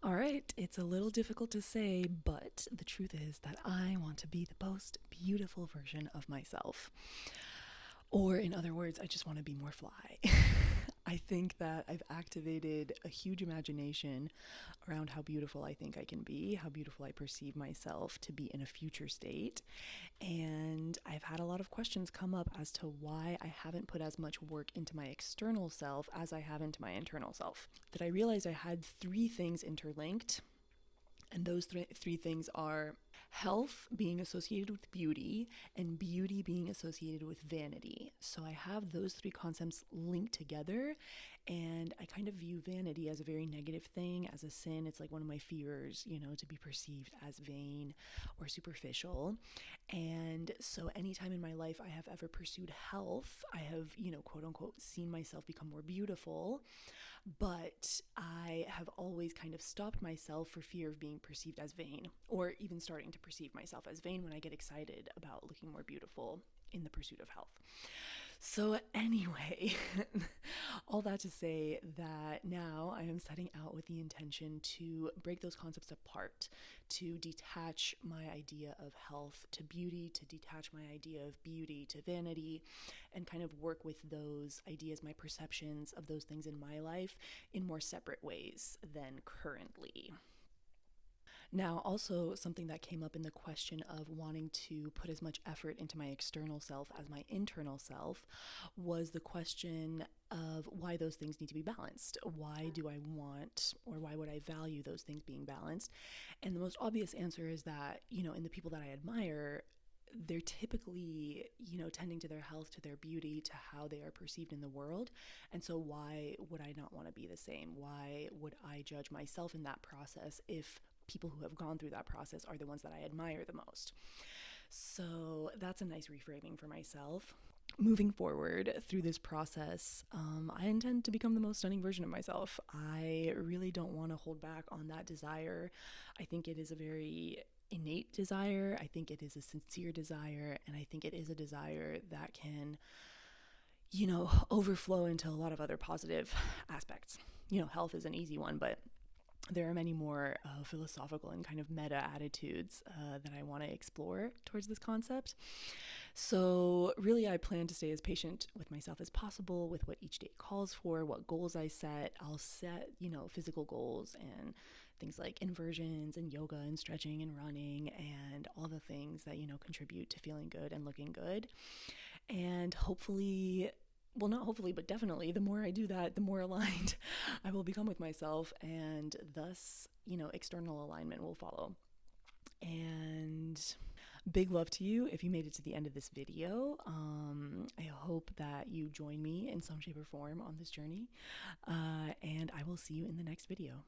All right, it's a little difficult to say, but the truth is that I want to be the most beautiful version of myself. Or, in other words, I just want to be more fly. I think that I've activated a huge imagination around how beautiful I think I can be, how beautiful I perceive myself to be in a future state. And I've had a lot of questions come up as to why I haven't put as much work into my external self as I have into my internal self. That I realized I had three things interlinked. And those three things are health being associated with beauty and beauty being associated with vanity. So I have those three concepts linked together, and I kind of view vanity as a very negative thing, as a sin. It's like one of my fears, to be perceived as vain or superficial. And so anytime in my life I have ever pursued health, I have, quote unquote, seen myself become more beautiful. But I have always kind of stopped myself for fear of being perceived as vain, or even starting to perceive myself as vain when I get excited about looking more beautiful in the pursuit of health. So anyway, all that to say that now I am setting out with the intention to break those concepts apart, to detach my idea of health to beauty, to detach my idea of beauty to vanity, and kind of work with those ideas, my perceptions of those things in my life in more separate ways than currently. Now, also something that came up in the question of wanting to put as much effort into my external self as my internal self was the question of why those things need to be balanced. Why do I want, or why would I value those things being balanced? And the most obvious answer is that, in the people that I admire, they're typically, tending to their health, to their beauty, to how they are perceived in the world. And so why would I not want to be the same? Why would I judge myself in that process if people who have gone through that process are the ones that I admire the most? So that's a nice reframing for myself. Moving forward through this process, I intend to become the most stunning version of myself. I really don't want to hold back on that desire. I think it is a very innate desire. I think it is a sincere desire, and I think it is a desire that can, overflow into a lot of other positive aspects. Health is an easy one, but there are many more philosophical and kind of meta attitudes that I want to explore towards this concept. So really, I plan to stay as patient with myself as possible with what each day calls for, what goals I set. I'll set, physical goals and things like inversions and yoga and stretching and running and all the things that, contribute to feeling good and looking good. And hopefully, well, not hopefully, but definitely, the more I do that, the more aligned I will become with myself, and thus, external alignment will follow. And big love to you if you made it to the end of this video. I hope that you join me in some shape or form on this journey, and I will see you in the next video.